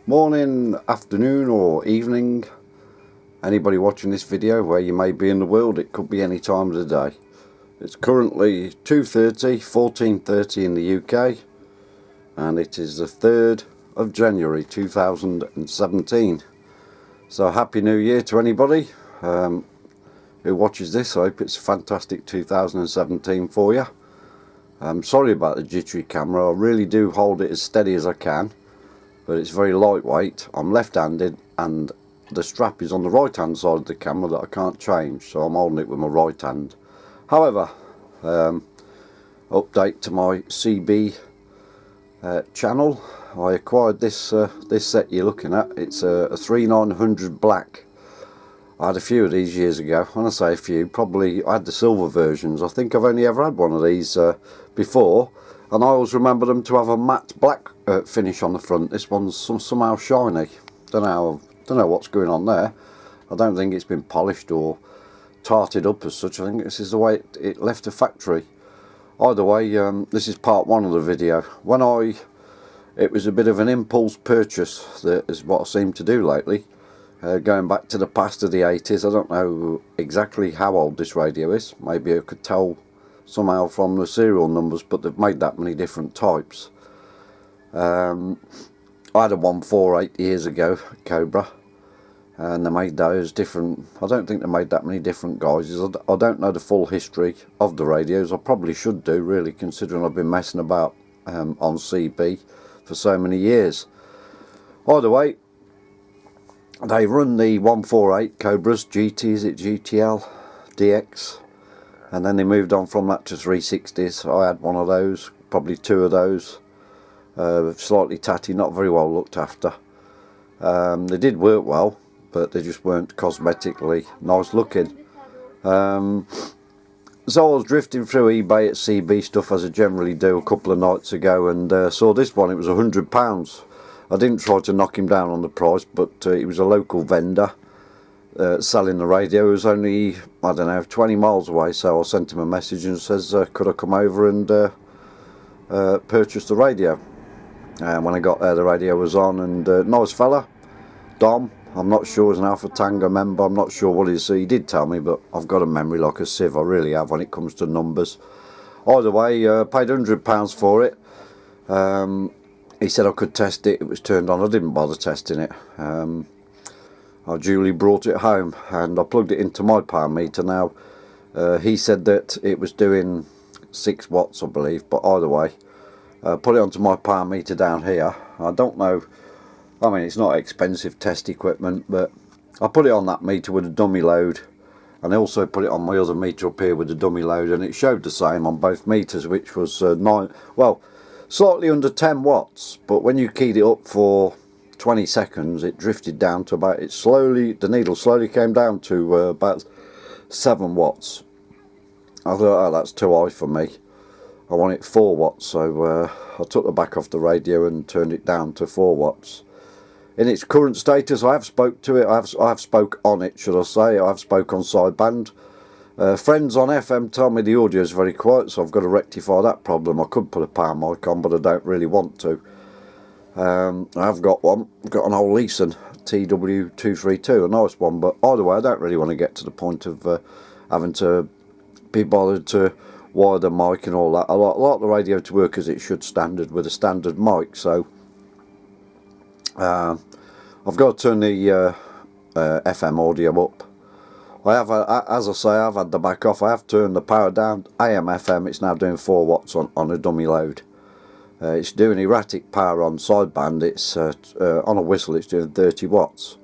Morning, afternoon or evening, anybody watching this video, where you may be in the world. It could be any time of the day. It's currently 2:30, 14:30 in the UK, and it is the 3rd of January 2017. So happy new year to anybody who watches this. I hope it's a fantastic 2017 for you. I'm sorry about the jittery camera. I really do hold it as steady as I can, but it's very lightweight. I'm left-handed and the strap is on the right hand side of the camera that I can't change, so I'm holding it with my right hand. However, update to my CB channel. I acquired this this set you're looking at. It's a 3900 black. I had a few of these years ago. When I say a few, probably I had the silver versions. I think I've only ever had one of these before, and I always remember them to have a matte black finish on the front. This one's somehow shiny. Don't know what's going on there. I don't think it's been polished or tarted up as such. I think this is the way it left the factory. Either way, this is part one of the video. It was a bit of an impulse purchase. That is what I seem to do lately. Going back to the past of the 80s, I don't know exactly how old this radio is. Maybe I could tell somehow from the serial numbers, but they've made that many different types. I had a 148 years ago, Cobra, and they made those different. I don't think they made that many different guises. I don't know the full history of the radios. I probably should do, really, considering I've been messing about on CB for so many years. Either way, they run the 148 Cobras, GT, is it GTL, DX, and then they moved on from that to 360s. I had one of those, probably two of those, slightly tatty, not very well looked after. They did work well, but they just weren't cosmetically nice looking. So I was drifting through eBay at CB stuff, as I generally do, a couple of nights ago, and saw this one. It was £100. I didn't try to knock him down on the price, but he was a local vendor selling the radio. It was only, I don't know, 20 miles away, so I sent him a message and says, could I come over and purchase the radio? And when I got there, the radio was on, and nice fella, Dom. I'm not sure, he's an Alpha Tango member. I'm not sure what he is. He did tell me, but I've got a memory like a sieve. I really have when it comes to numbers. Either way, paid £100 for it. He said I could test it. It was turned on. I didn't bother testing it. I duly brought it home and I plugged it into my power meter. Now, he said that it was doing 6 watts, I believe, but either way, put it onto my power meter down here. I don't know, I mean, it's not expensive test equipment, but I put it on that meter with a dummy load, and I also put it on my other meter up here with a dummy load, and it showed the same on both meters, which was slightly under 10 watts, but when you keyed it up for 20 seconds, it drifted down to about, the needle slowly came down to about 7 watts. I thought, oh, that's too high for me. I want it 4 watts, so I took the back off the radio and turned it down to 4 watts. In its current status, I have spoke to it, I have spoke on it, should I say. I have spoke on sideband. Friends on FM tell me the audio is very quiet, so I've got to rectify that problem. I could put a power mic on, but I don't really want to. I have got one. I've got an old Leeson TW232, a nice one, but either way, I don't really want to get to the point of having to be bothered to wire the mic and all that. I like the radio to work as it should, standard, with a standard mic, so I've got to turn the FM audio up. I have, as I say, I've had the back off. I have turned the power down. AM FM, it's now doing 4 watts on a dummy load. It's doing erratic power on sideband. It's on a whistle, it's doing 30 watts.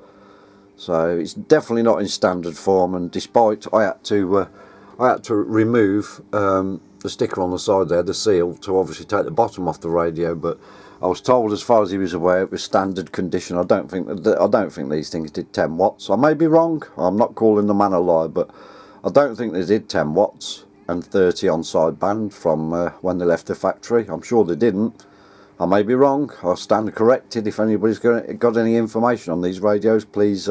So it's definitely not in standard form. And despite I had to remove the sticker on the side there, the seal, to obviously take the bottom off the radio. But I was told, as far as he was aware, it was standard condition. I don't think these things did 10 watts. I may be wrong. I'm not calling the man a liar, but I don't think they did 10 watts and 30 on sideband from when they left the factory. I'm sure they didn't. I may be wrong. I'll stand corrected. If anybody's got any information on these radios, please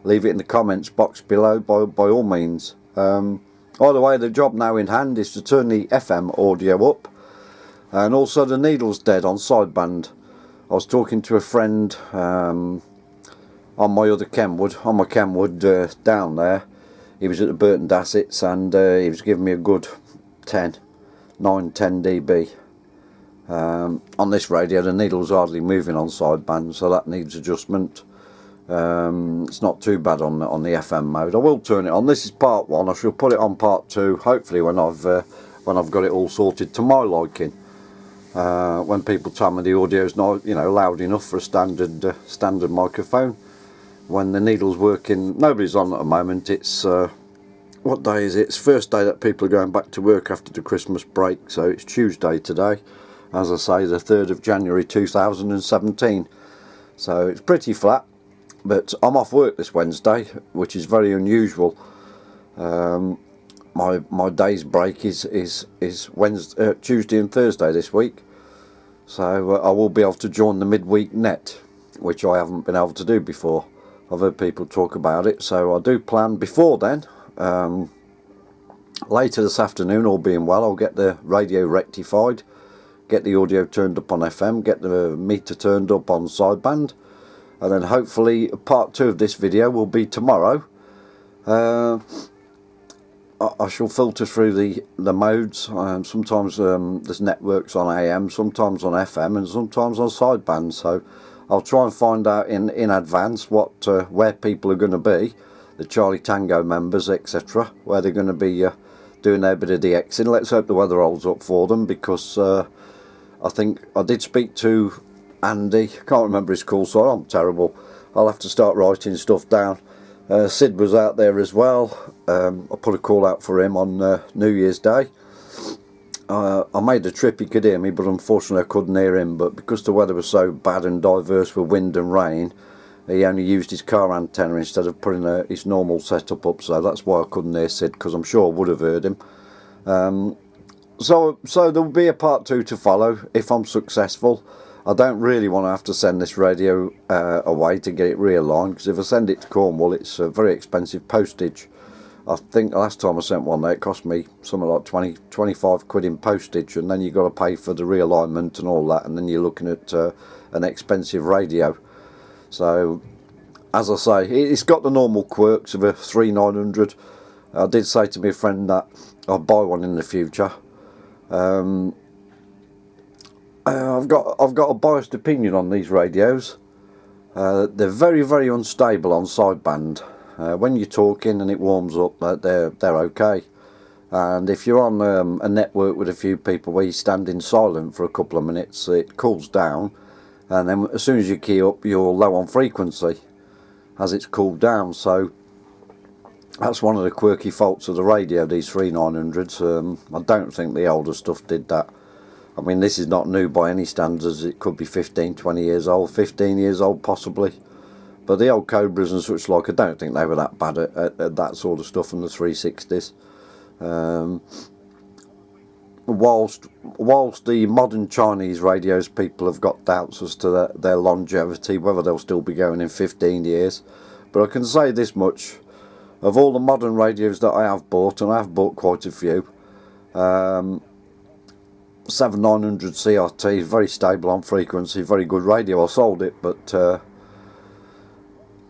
leave it in the comments box below by all means. Either way, the job now in hand is to turn the FM audio up, and also the needle's dead on sideband. I was talking to a friend on my other Kenwood, on my Kenwood down there. He was at the Burton Dassets, and he was giving me a good 10 dB. On this radio the needle's hardly moving on sideband, so that needs adjustment. It's not too bad on the FM mode. I will turn it on. This is part 1. I shall put it on part 2 hopefully when I've got it all sorted to my liking. When people tell me the audio's not, you know, loud enough for a standard microphone. When the needle's working, nobody's on at the moment. It's what day is it? It's first day that people are going back to work after the Christmas break, so it's Tuesday today, as I say, the 3rd of January 2017. So it's pretty flat, but I'm off work this Wednesday, which is very unusual. My day's break is Wednesday, Tuesday and Thursday this week, so I will be able to join the midweek net, which I haven't been able to do before. I've heard people talk about it, so I do plan before then. Later this afternoon, all being well, I'll get the radio rectified, get the audio turned up on FM, get the meter turned up on sideband, and then hopefully part 2 of this video will be tomorrow. I shall filter through the modes. Sometimes there's networks on AM, sometimes on FM, and sometimes on sideband, so I'll try and find out in advance where people are going to be, the Charlie Tango members, etc., where they're going to be doing their bit of DXing. Let's hope the weather holds up for them, because I think I did speak to Andy, can't remember his call sign, I'm terrible, I'll have to start writing stuff down. Sid was out there as well. I put a call out for him on New Year's Day. I made a trip, he could hear me, but unfortunately I couldn't hear him. But because the weather was so bad and diverse with wind and rain, he only used his car antenna instead of putting his normal setup up, so that's why I couldn't hear Sid, because I'm sure I would have heard him. So there will be a part 2 to follow if I'm successful. I don't really want to have to send this radio away to get it realigned, because if I send it to Cornwall it's very expensive postage. I think the last time I sent one there it cost me something like 25 quid in postage, and then you've got to pay for the realignment and all that, and then you're looking at an expensive radio. So as I say, it's got the normal quirks of a 3900. I did say to my friend that I'll buy one in the future. I've got a biased opinion on these radios. They're very, very unstable on sideband. When you're talking and it warms up, they're okay. And if you're on a network with a few people where you stand in silent for a couple of minutes, it cools down, and then as soon as you key up, you're low on frequency as it's cooled down. So that's one of the quirky faults of the radio, these 3900s. I don't think the older stuff did that. I mean, this is not new by any standards. It could be 15, 20 years old, 15 years old possibly. But the old Cobras and such like, I don't think they were that bad at that sort of stuff in the 360s. Whilst the modern Chinese radios, people have got doubts as to their longevity, whether they'll still be going in 15 years. But I can say this much, of all the modern radios that I have bought, and I have bought quite a few, 7900 CRT, very stable on frequency, very good radio. I sold it, but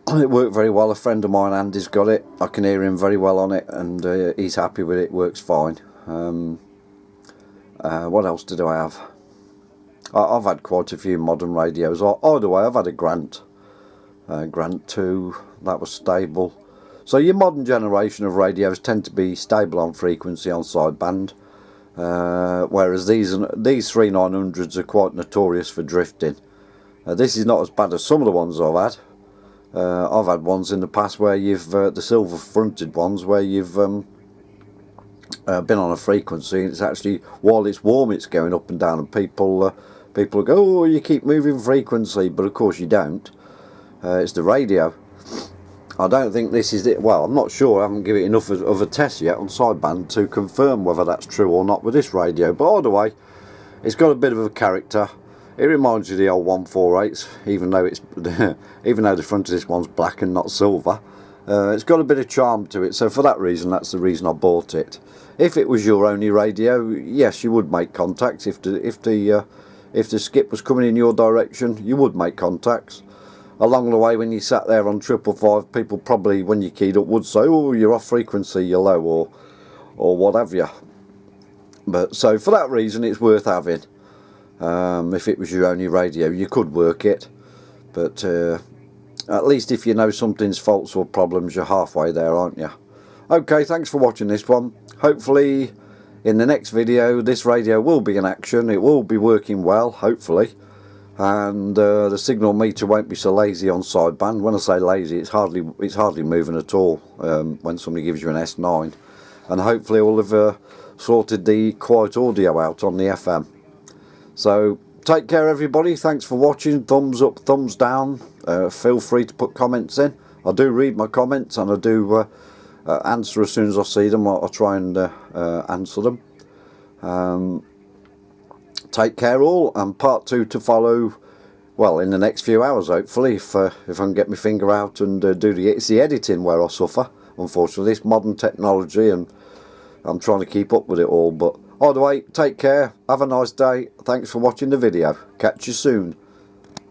it worked very well. A friend of mine, Andy's got it. I can hear him very well on it, and he's happy with it. Works fine. What else did I have? I've had quite a few modern radios. Either way, I've had a Grant 2, that was stable. So your modern generation of radios tend to be stable on frequency on sideband, whereas these 3900s are quite notorious for drifting. This is not as bad as some of the ones I've had. I've had ones in the past where you've the silver fronted ones where you've been on a frequency, and it's actually, while it's warm, it's going up and down, and people go, oh, you keep moving frequency, but of course you don't. It's the radio. I don't think this is it. Well, I'm not sure. I haven't given it enough of a test yet on sideband to confirm whether that's true or not with this radio. But either way, it's got a bit of a character. It reminds you of the old 148s, even though the front of this one's black and not silver. It's got a bit of charm to it, so for that reason, that's the reason I bought it. If it was your only radio, yes, you would make contact. If the if the skip was coming in your direction, you would make contacts. Along the way, when you sat there on 555, people probably, when you keyed up, would say, oh, you're off frequency, you're low, or what have you. But so for that reason, it's worth having. If it was your only radio, you could work it, but at least if you know something's faults or problems, you're halfway there, aren't you? Okay, thanks for watching this one. Hopefully in the next video this radio will be in action. It will be working well, hopefully, and the signal meter won't be so lazy on sideband. When I say lazy, it's hardly moving at all when somebody gives you an S9, and hopefully we'll have sorted the quiet audio out on the FM. So take care everybody, thanks for watching. Thumbs up, thumbs down, feel free to put comments in. I do read my comments, and I do answer as soon as I see them. I'll try and answer them. Take care all, and part 2 to follow, well, in the next few hours hopefully, if I can get my finger out and it's the editing where I suffer, unfortunately. It's modern technology and I'm trying to keep up with it all. But either way, take care, have a nice day, thanks for watching the video, catch you soon.